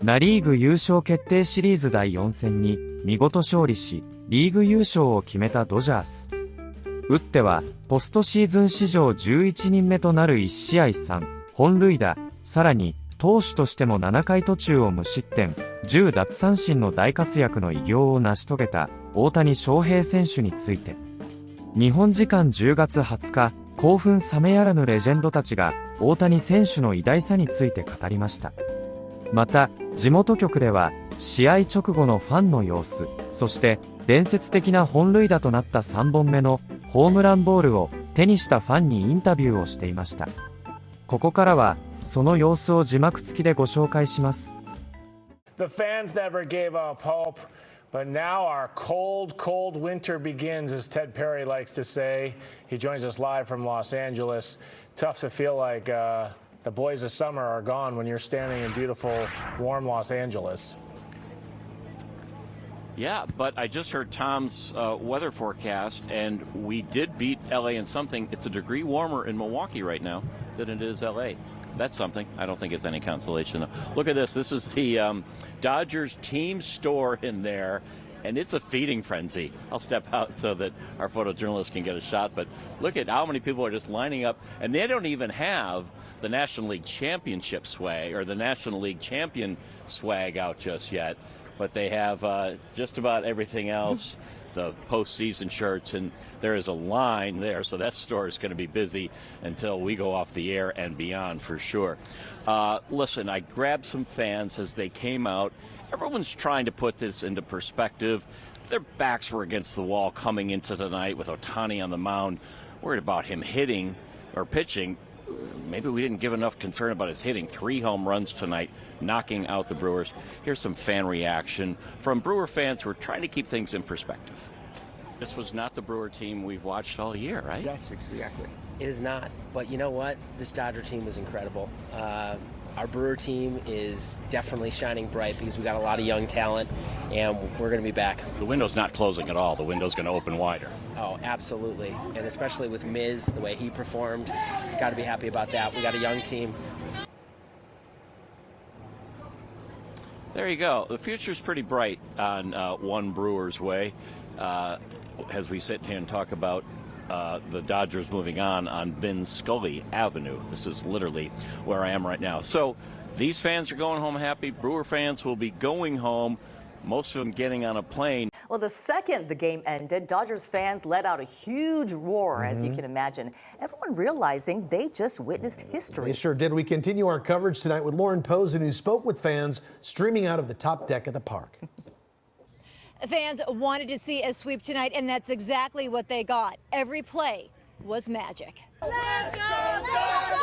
ナリーグ優勝決定シリーズ第4戦に見事勝利し、リーグ優勝を決めたドジャース。打っては、ポストシーズン史上11人目となる1試合3本塁打、さらに、投手としても7回途中を無失点、10奪三振の大活躍の偉業を成し遂げた大谷翔平選手について、日本時間10月20日、興奮冷めやらぬレジェンドたちが大谷選手の偉大さについて語りました。また、地元局では、試合直後のファンの様子、そして伝説的な本塁打となった3本目のホームランボールを手にしたファンにインタビューをしていました。ここからは、その様子を字幕付きでご紹介します。The fans never gave up hope, but now our cold, cold winter begins, as Ted Perry likes to say. He joins us live from Los Angeles. Tough to feel like the boys of summer are gone when you're standing in beautiful, warm Los Angeles. Yeah, but I just heard Tom's weather forecast, and we did beat LA in something. It's a degree warmer in Milwaukee right now than it is LA. That's something. I don't think it's any consolation, though. Look at this. This is the Dodgers team store in there, and it's a feeding frenzy. I'll step out so that our photojournalists can get a shot, but look at how many people are just lining up, and they don't even have the National League Championship swag or the National League Champion swag out just yet, but they have just about everything else, the postseason shirts, and there is a line there, so that store is going to be busy until we go off the air and beyond for sure. Listen, I grabbed some fans as they came out. Everyone's trying to put this into perspective. Their backs were against the wall coming into tonight with Ohtani on the mound, worried about him hitting or pitching. Maybe we didn't give enough concern about his hitting 3 home runs tonight, knocking out the Brewers. Here's some fan reaction from Brewer fans who are trying to keep things in perspective. This was not the Brewer team we've watched all year, right? Yes, exactly. It is not. But you know what? This Dodger team was incredible. Our Brewer team is definitely shining bright because we got a lot of young talent, and we're going to be back. The window's not closing at all. The window's going to open wider. Oh, absolutely. And especially with Miz, the way he performed, got to be happy about that. We got a young team. There you go. The future's pretty bright on One Brewer's Way. As we sit here and talk about the Dodgers moving on Vin Scully Avenue. This is literally where I am right now. So these fans are going home happy. Brewer fans will be going home, most of them getting on a plane. Well, the second the game ended, Dodgers fans let out a huge roar, as you can imagine. Everyone realizing they just witnessed history. They sure did. We continue our coverage tonight with Lauren Posen, who spoke with fans streaming out of the top deck of the park. Fans wanted to see a sweep tonight, and that's exactly what they got. Every play was magic. Let's go, Dodgers!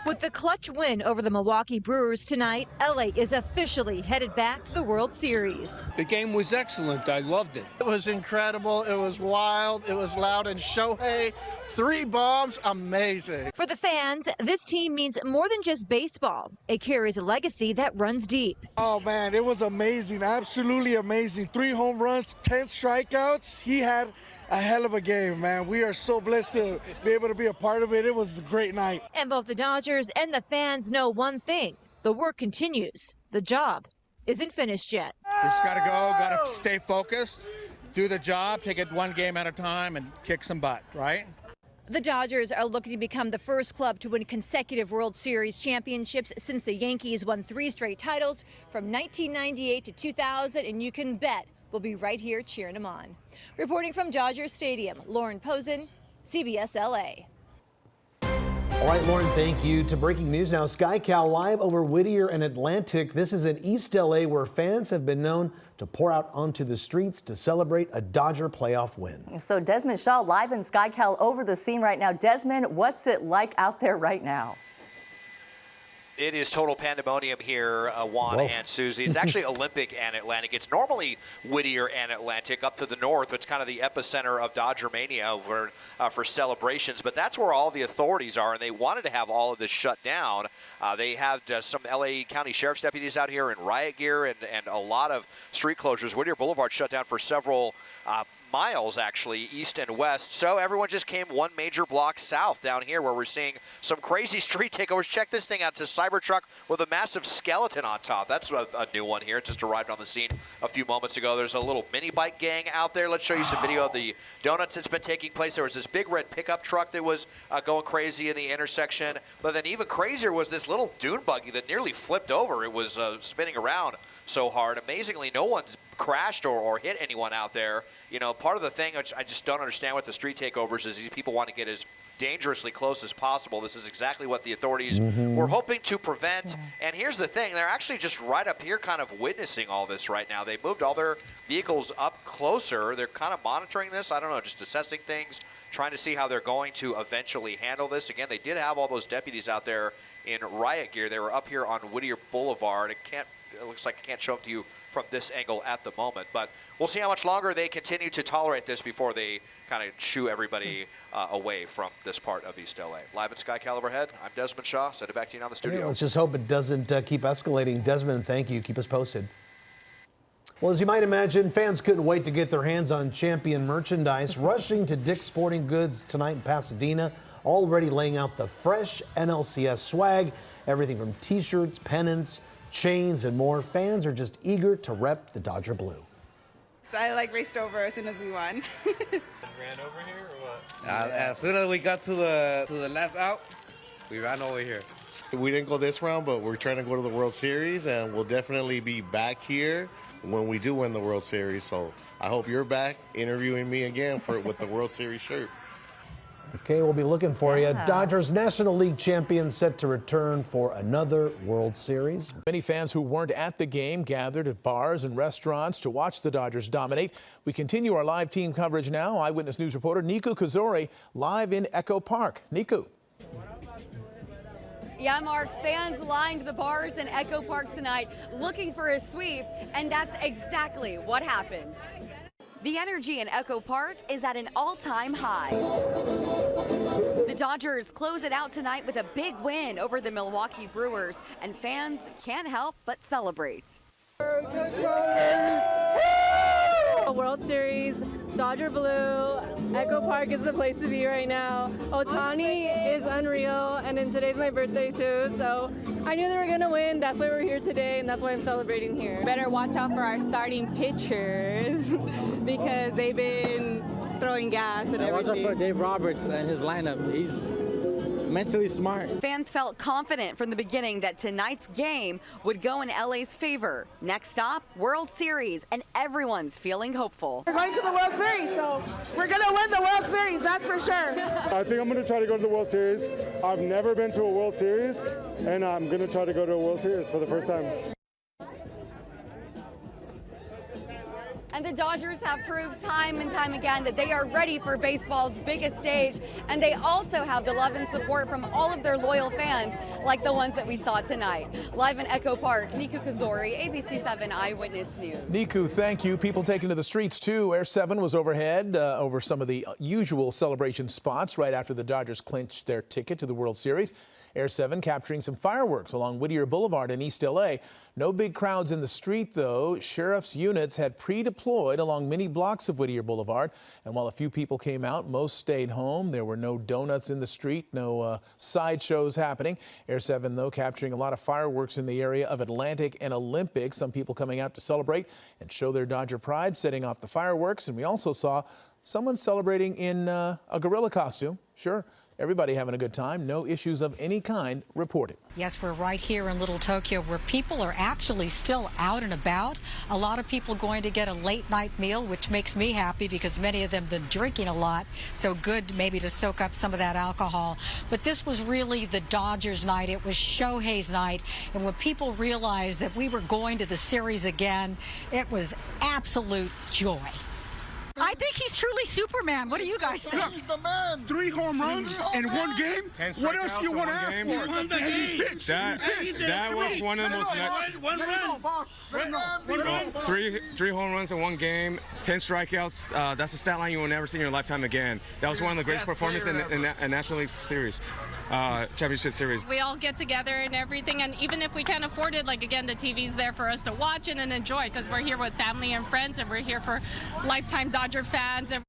With the clutch win over the Milwaukee Brewers tonight, LA is officially headed back to the World Series. The game was excellent. I loved it. It was incredible. It was wild. It was loud. And Shohei, 3 bombs, amazing. For the fans, this team means more than just baseball. It carries a legacy that runs deep. Oh, man, it was amazing. Absolutely amazing. 3 home runs, 10 strikeouts. He had a hell of a game, man. We are so blessed to be able to be a part of it. It was a great night. And both the Dodgers and the fans know one thing. The work continues. The job isn't finished yet. We just got to go, got to stay focused, do the job, take it one game at a time, and kick some butt, right? The Dodgers are looking to become the first club to win consecutive World Series championships since the Yankees won 3 straight titles from 1998 to 2000, and you can bet we'll be right here cheering them on. Reporting from Dodger Stadium, Lauren Posen, CBS LA. All right, Lauren, thank you. To breaking news now, SkyCal live over Whittier and Atlantic. This is in East LA where fans have been known to pour out onto the streets to celebrate a Dodger playoff win. So Desmond Shaw live in SkyCal over the scene right now. Desmond, what's it like out there right now? It is total pandemonium here, Juan and Susie. It's actually Olympic and Atlantic. It's normally Whittier and Atlantic up to the north. It's kind of the epicenter of Dodger Mania for celebrations. But that's where all the authorities are, and they wanted to have all of this shut down. They have some LA County Sheriff's deputies out here in riot gear and a lot of street closures. Whittier Boulevard shut down for several miles, actually, east and west. So everyone just came one major block south down here, where we're seeing some crazy street takeovers. Check this thing out. It's a Cybertruck with a massive skeleton on top. That's a new one here. It just arrived on the scene a few moments ago. There's a little mini bike gang out there. Let's show you some video of the donuts that's been taking place. There was this big red pickup truck that was going crazy in the intersection. But then even crazier was this little dune buggy that nearly flipped over. It was spinning around so hard. Amazingly, no one's crashed or hit anyone out there. You know, part of the thing which I just don't understand with the street takeovers is these people want to get as dangerously close as possible. This is exactly what the authorities were hoping to prevent. Yeah. And here's the thing, they're actually just right up here kind of witnessing all this right now. They moved all their vehicles up closer. They're kind of monitoring this. I don't know, just assessing things, trying to see how they're going to eventually handle this. Again, they did have all those deputies out there in riot gear. They were up here on Whittier Boulevard. It looks like I can't show them to you from this angle at the moment, but we'll see how much longer they continue to tolerate this before they kind of shoo everybody away from this part of East LA. Live at Sky Caliber Head, I'm Desmond Shaw. Send it back to you now in the studio. Yeah, let's just hope it doesn't keep escalating. Desmond, thank you. Keep us posted. Well, as you might imagine, fans couldn't wait to get their hands on champion merchandise, rushing to Dick's Sporting Goods tonight in Pasadena, already laying out the fresh NLCS swag, everything from t-shirts, pennants, chains, and more. Fans are just eager to rep the Dodger blue. So I raced over as soon as we won. Ran over here or what? As soon as we got to the last out, we ran over here. We didn't go this round, but we're trying to go to the World Series, and we'll definitely be back here when we do win the World Series. So I hope you're back interviewing me again with the World Series shirt. Okay, we'll be looking for you. Dodgers National League champions set to return for another World Series. Many fans who weren't at the game gathered at bars and restaurants to watch the Dodgers dominate. We continue our live team coverage now. Eyewitness News reporter Niku Kazori live in Echo Park. Niku. Yeah, Mark, fans lined the bars in Echo Park tonight looking for a sweep, and that's exactly what happened. The energy in Echo Park is at an all-time high. The Dodgers close it out tonight with a big win over the Milwaukee Brewers, and fans can't help but celebrate. World Series, Dodger Blue, Echo Park is the place to be right now. Otani is unreal, and then today's my birthday too, so I knew they were gonna win. That's why we're here today, and that's why I'm celebrating here. Better watch out for our starting pitchers because they've been throwing gas and everything. Watch out for Dave Roberts and his lineup. He's mentally smart. Fans felt confident from the beginning that tonight's game would go in LA's favor. Next stop, World Series, and everyone's feeling hopeful. We're going to the World Series, so we're going to win the World Series, that's for sure. I think I'm going to try to go to the World Series. I've never been to a World Series, and I'm going to try to go to a World Series for the first time. And the Dodgers have proved time and time again that they are ready for baseball's biggest stage, and they also have the love and support from all of their loyal fans, like the ones that we saw tonight. Live in Echo Park, Niku Kazori, ABC 7 Eyewitness News. Niku, thank you. People taking to the streets, too. Air 7 was overhead over some of the usual celebration spots right after the Dodgers clinched their ticket to the World Series. Air 7 capturing some fireworks along Whittier Boulevard in East LA. No big crowds in the street, though. Sheriff's units had pre-deployed along many blocks of Whittier Boulevard. And while a few people came out, most stayed home. There were no donuts in the street, no sideshows happening. Air 7, though, capturing a lot of fireworks in the area of Atlantic and Olympic. Some people coming out to celebrate and show their Dodger pride, setting off the fireworks. And we also saw someone celebrating in a gorilla costume. Sure. Everybody having a good time. No issues of any kind reported. Yes, we're right here in Little Tokyo where people are actually still out and about. A lot of people going to get a late night meal, which makes me happy because many of them have been drinking a lot. So good maybe to soak up some of that alcohol. But this was really the Dodgers night. It was Shohei's night. And when people realized that we were going to the series again, it was absolute joy. I think he's truly Superman. What do you guys think? He's the man. 3 home runs in one game. What else do you want to ask for? He won the game. That was one of the most. One run. Three home runs in one game. 10 strikeouts. That's a stat line you will never see in your lifetime again. That was one of the greatest performances in National League Series. championship series. We all get together and everything, and even if we can't afford it, like again, the TV's there for us to watch it and enjoy because we're here with family and friends, and we're here for lifetime Dodger fans. And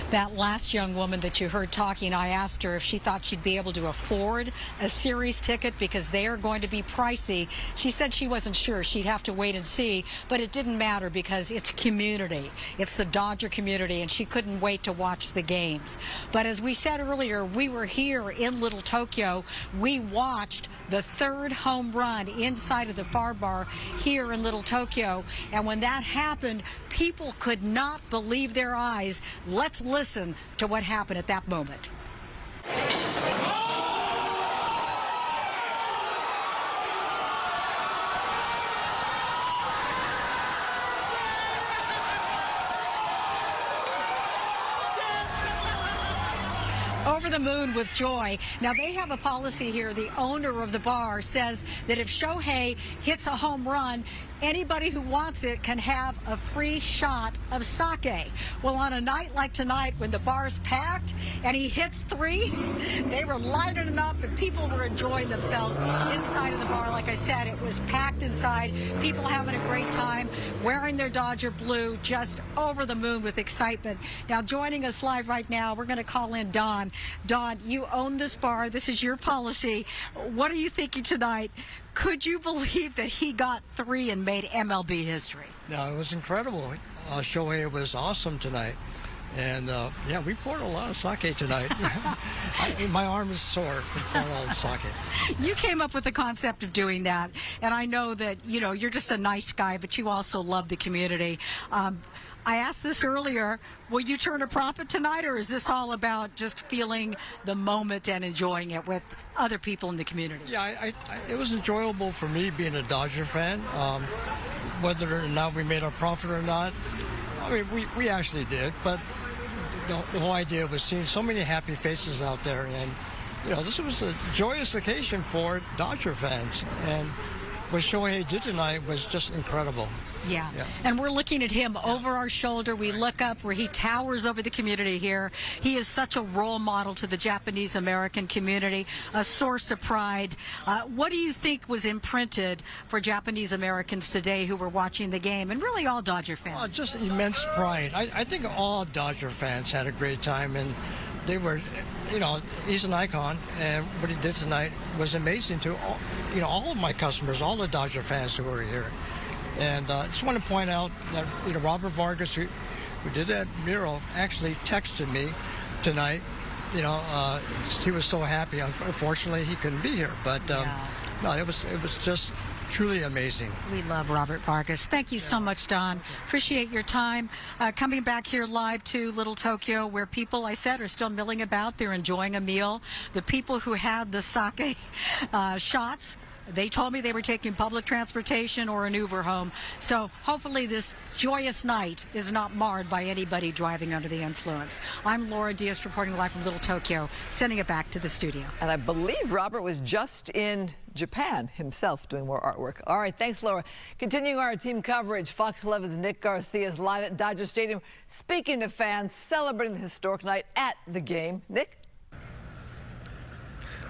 that last young woman that you heard talking, I asked her if she thought she'd be able to afford a series ticket because they are going to be pricey. She said she wasn't sure. She'd have to wait and see, but it didn't matter because it's community. It's the Dodger community, and she couldn't wait to watch the games. But as we said earlier, we were here in Little Tokyo. We watched the third home run inside of the Far Bar here in Little Tokyo. And when that happened, people could not believe their eyes. Let's listen to what happened at that moment. Over the moon with joy. Now, they have a policy here. The owner of the bar says that if Shohei hits a home run, anybody who wants it can have a free shot of sake. Well, on a night like tonight when the bar's packed and he hits 3, they were lighting it up and people were enjoying themselves inside of the bar. Like I said, it was packed inside. People having a great time, wearing their Dodger blue, just over the moon with excitement. Now, joining us live right now, we're going to call in Don. Don, you own this bar. This is your policy. What are you thinking tonight? Could you believe that he got 3 and made MLB history? No, it was incredible. Shohei was awesome tonight. And, yeah, we poured a lot of sake tonight. My arm is sore from pouring all the sake. You came up with the concept of doing that. And I know that, you know, you're just a nice guy, but you also love the community. I asked this earlier, will you turn a profit tonight, or is this all about just feeling the moment and enjoying it with other people in the community? Yeah, it was enjoyable for me being a Dodger fan. Whether or not we made a profit or not, I mean, we actually did, but the whole idea was seeing so many happy faces out there, and, you know, this was a joyous occasion for Dodger fans, and what Shohei did tonight was just incredible. Yeah. And we're looking at him over our shoulder. We look up where he towers over the community here. He is such a role model to the Japanese American community, a source of pride. What do you think was imprinted for Japanese Americans today who were watching the game, and really all Dodger fans? Oh, just immense pride. I think all Dodger fans had a great time, and they were, you know, he's an icon, and what he did tonight was amazing to all, you know, all of my customers, all the Dodger fans who were here. And I just want to point out that, you know, Robert Vargas, who did that mural, actually texted me tonight. You know, he was so happy. Unfortunately, he couldn't be here, but no, it was just truly amazing. We love Robert Vargas. Thank you so much, Don. Appreciate your time. Coming back here live to Little Tokyo, where people, I said, are still milling about. They're enjoying a meal. The people who had the sake shots, they told me they were taking public transportation or an Uber home. So hopefully this joyous night is not marred by anybody driving under the influence. I'm Laura Diaz reporting live from Little Tokyo, sending it back to the studio. And I believe Robert was just in Japan himself doing more artwork. All right, thanks, Laura. Continuing our team coverage, Fox 11's Nick Garcia is live at Dodger Stadium, speaking to fans, celebrating the historic night at the game. Nick?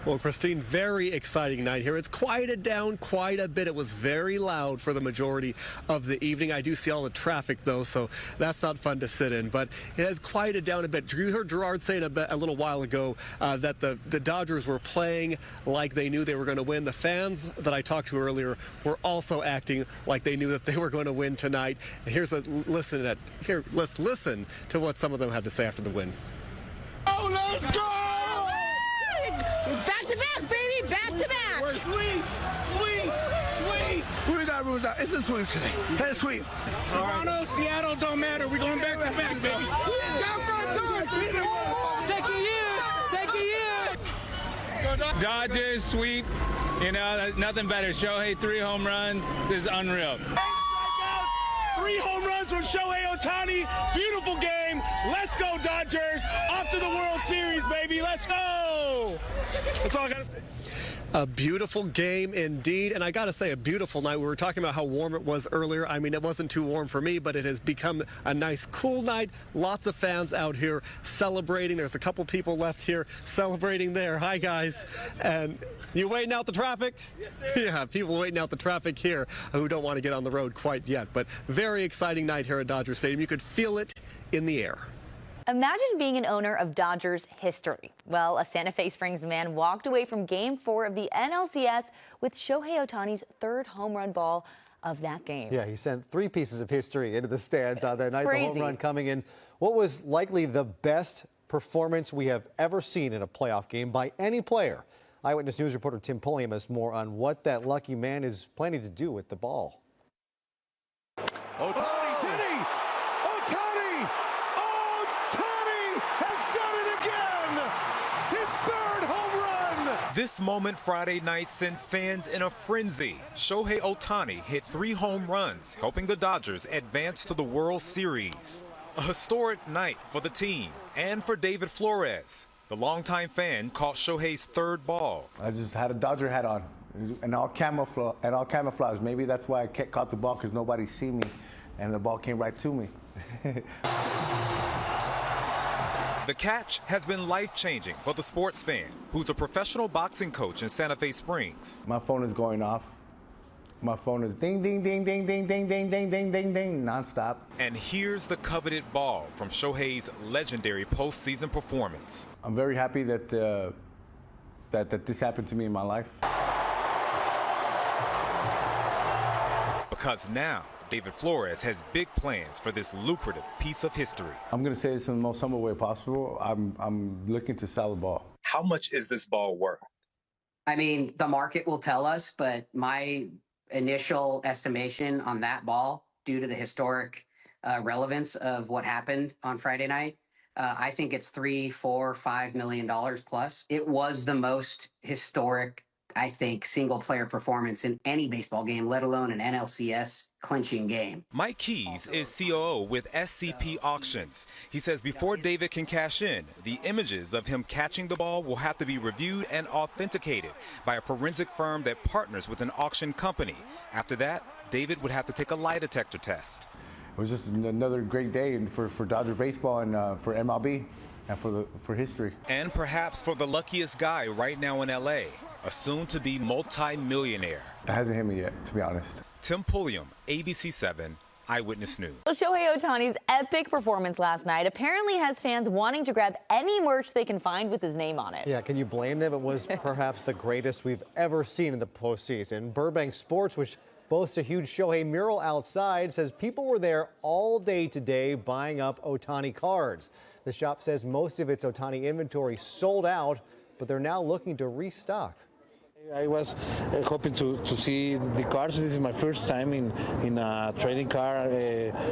Well, Christine, very exciting night here. It's quieted down quite a bit. It was very loud for the majority of the evening. I do see all the traffic, though, so that's not fun to sit in. But it has quieted down a bit. You heard Gerard saying a little while ago that the Dodgers were playing like they knew they were going to win. The fans that I talked to earlier were also acting like they knew that they were going to win tonight. Here's a listen at here. Let's listen to what some of them had to say after the win. Oh, let's go! Back to back, baby, back to back. We're sweep. Who's that? It's a sweep today. It's a sweep. Toronto, Seattle, don't matter. We're going back to back, baby. Second year. Dodgers sweep. You know, nothing better. Shohei, 3 home runs is unreal. 3 home runs from Shohei Ohtani. Beautiful game. Let's go, Dodgers. Off to the World Series, baby. Let's go. That's all I got to say. A beautiful game indeed, and I gotta say, a beautiful night. We were talking about how warm it was earlier. I mean, it wasn't too warm for me, but it has become a nice, cool night. Lots of fans out here celebrating. There's a couple people left here celebrating there. Hi, guys. And you waiting out the traffic? Yes, sir. Yeah, people waiting out the traffic here who don't want to get on the road quite yet. But very exciting night here at Dodger Stadium. You could feel it in the air. Imagine being an owner of Dodgers history. Well, a Santa Fe Springs man walked away from Game 4 of the NLCS with Shohei Ohtani's third home run ball of that game. Yeah, he sent 3 pieces of history into the stands on that night. Crazy. The home run coming in what was likely the best performance we have ever seen in a playoff game by any player. Eyewitness News reporter Tim Pulliam has more on what that lucky man is planning to do with the ball. Ohtani, did he? Ohtani! Ohtani has done it again! His third home run! This moment Friday night sent fans in a frenzy. Shohei Ohtani hit 3 home runs, helping the Dodgers advance to the World Series. A historic night for the team and for David Flores. The longtime fan caught Shohei's third ball. I just had a Dodger hat on and all camouflage. Maybe that's why I caught the ball, because nobody see me and the ball came right to me. The catch has been life-changing for the sports fan, who's a professional boxing coach in Santa Fe Springs. My phone is going off. My phone is ding, ding, ding, ding, ding, ding, ding, ding, ding, ding, ding, nonstop. And here's the coveted ball from Shohei's legendary postseason performance. I'm very happy that that this happened to me in my life. Because now, David Flores has big plans for this lucrative piece of history. I'm going to say this in the most humble way possible. I'm looking to sell the ball. How much is this ball worth? I mean, the market will tell us, but my initial estimation on that ball, due to the historic relevance of what happened on Friday night, I think it's $3, $4, $5 million plus. It was the most historic, I think, single-player performance in any baseball game, let alone an NLCS clinching game. Mike Keys is COO with SCP Auctions. He says before David can cash in, the images of him catching the ball will have to be reviewed and authenticated by a forensic firm that partners with an auction company. After that, David would have to take a lie detector test. It was just another great day for Dodger baseball and for MLB and for history. And perhaps for the luckiest guy right now in LA, a soon-to-be multi-millionaire. It hasn't hit me yet, to be honest. Tim Pulliam, ABC 7, Eyewitness News. Well, Shohei Ohtani's epic performance last night apparently has fans wanting to grab any merch they can find with his name on it. Yeah, can you blame them? It was perhaps the greatest we've ever seen in the postseason. Burbank Sports, which boasts a huge Shohei mural outside, says people were there all day today buying up Ohtani cards. The shop says most of its Ohtani inventory sold out, but they're now looking to restock. I was hoping to see the cars. This is my first time in a trading car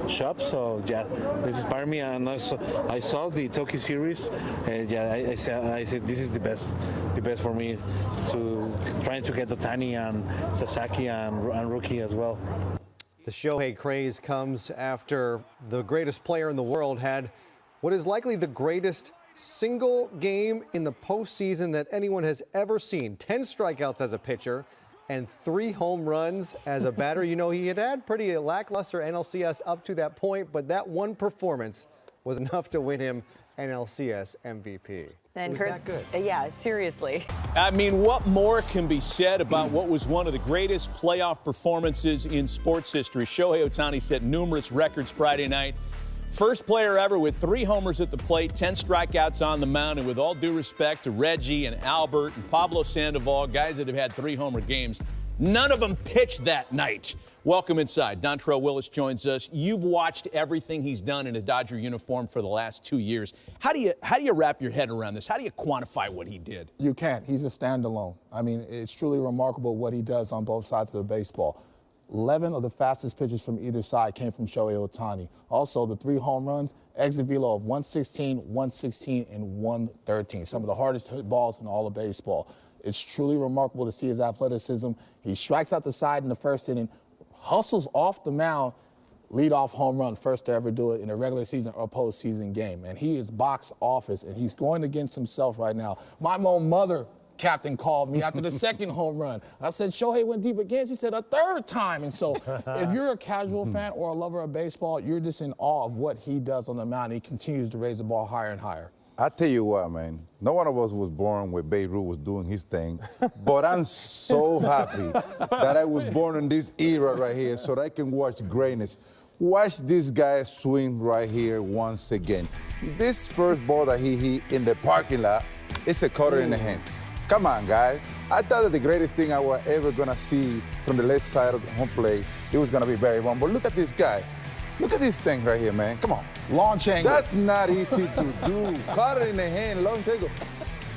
shop, so yeah, this inspired me. And also, I saw the Tokyo series. Yeah, I said this is the best for me, to trying to get Ohtani and Sasaki and Rookie as well. The Shohei craze comes after the greatest player in the world had what is likely the greatest single game in the postseason that anyone has ever seen. 10 strikeouts as a pitcher and 3 home runs as a batter. You know, he had pretty lackluster NLCS up to that point, but that one performance was enough to win him NLCS MVP. And was that good? Yeah, seriously. I mean, what more can be said about what was one of the greatest playoff performances in sports history? Shohei Ohtani set numerous records Friday night. First player ever with 3 homers at the plate, 10 strikeouts on the mound, and with all due respect to Reggie and Albert and Pablo Sandoval, guys that have had 3-homer games, none of them pitched that night. Welcome inside. Dontrell Willis joins us. You've watched everything he's done in a Dodger uniform for the last 2 years. How do you wrap your head around this? How do you quantify what he did? You can't. He's a standalone. I mean, it's truly remarkable what he does on both sides of the baseball. 11 of the fastest pitches from either side came from Shohei Ohtani. Also, the 3 home runs, exit velo of 116, 116, and 113. Some of the hardest hit balls in all of baseball. It's truly remarkable to see his athleticism. He strikes out the side in the first inning, hustles off the mound, leadoff home run, first to ever do it in a regular season or postseason game. And he is box office, and he's going against himself right now. My own mother captain called me after the second home run. I said, Shohei went deep again. She said, a third time. And so if you're a casual fan or a lover of baseball, you're just in awe of what he does on the mound. He continues to raise the ball higher and higher. I tell you what, man, no one of us was born where Babe Ruth was doing his thing, but I'm so happy that I was born in this era right here so that I can watch greatness. Watch this guy swing right here once again. This first ball that he hit in the parking lot, it's a cutter in the hands. Come on, guys. I thought that the greatest thing I was ever going to see from the left side of the home plate, it was going to be Barry Bonds. But look at this guy. Look at this thing right here, man. Come on. Launch angle. That's not easy to do. Cutter in the hand, launch angle.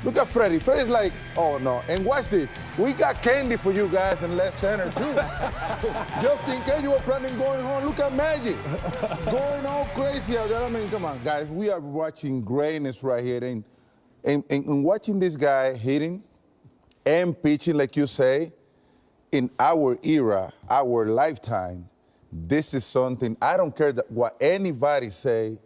Look at Freddie. Freddie's like, oh, no. And watch this. We got candy for you guys in left center, too. Just in case you were planning going home, look at Magic. Going all crazy out there. I mean, come on, guys. We are watching greatness right here. And watching this guy hitting and pitching, like you say, in our era, our lifetime, this is something, I don't care what anybody say,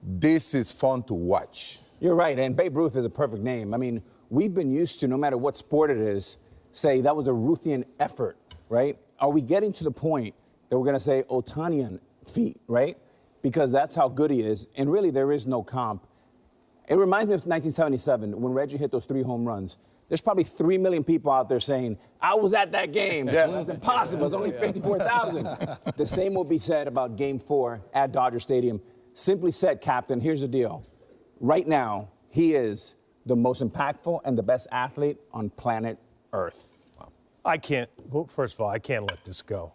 this is fun to watch. You're right, and Babe Ruth is a perfect name. I mean, we've been used to, no matter what sport it is, say that was a Ruthian effort, right? Are we getting to the point that we're going to say Otanian feat, right? Because that's how good he is, and really there is no comp. It reminds me of 1977 when Reggie hit those 3 home runs. There's probably 3 million people out there saying, I was at that game. Yes. It was impossible. It's only 54,000. The same will be said about Game 4 at Dodger Stadium. Simply said, Captain, here's the deal. Right now, he is the most impactful and the best athlete on planet Earth. Wow. I can't, well, first of all, I can't let this go.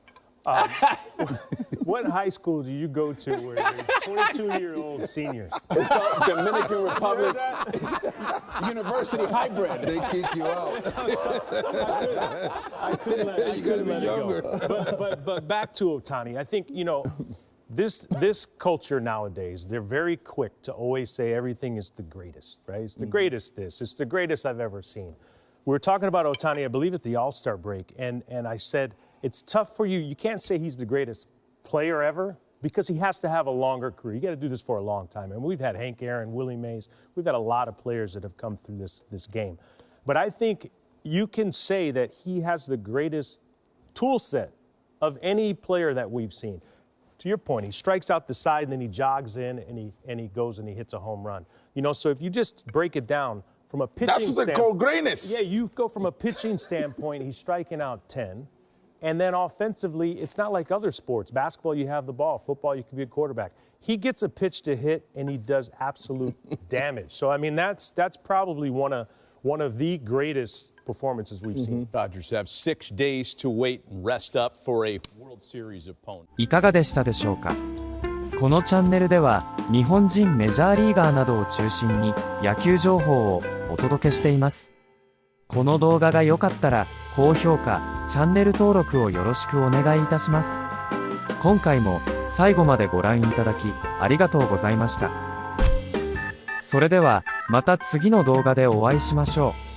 What high school do you go to where there's 22-year-old seniors? It's called Dominican Republic University Hybrid. They kick you out. I couldn't let it younger. go. But back to Ohtani. I think, you know, this culture nowadays, they're very quick to always say everything is the greatest, right? It's the greatest this. It's the greatest I've ever seen. We were talking about Ohtani, I believe, at the All-Star break, and I said, it's tough for you. You can't say he's the greatest player ever because he has to have a longer career. You got to do this for a long time. And we've had Hank Aaron, Willie Mays. We've had a lot of players that have come through this game. But I think you can say that he has the greatest tool set of any player that we've seen. To your point, he strikes out the side and then he jogs in and he goes and he hits a home run. You know, so if you just break it down from a pitching standpoint. That's what they call greatness. Yeah, you go from a pitching standpoint, he's striking out 10. And then offensively, it's not like other sports. Basketball, you have the ball. Football, you can be a quarterback. He gets a pitch to hit, and he does absolute damage. So, I mean, that's probably one of the greatest performances we've seen. Dodgers have 6 days to wait and rest up for a World Series opponent. いかがでしたでしょうか。このチャンネルでは日本人メジャーリーガーなどを中心に野球情報をお届けしています。この動画が良かったら高評価、チャンネル登録をよろしくお願いいたします。今回も最後までご覧いただきありがとうございました。それではまた次の動画でお会いしましょう。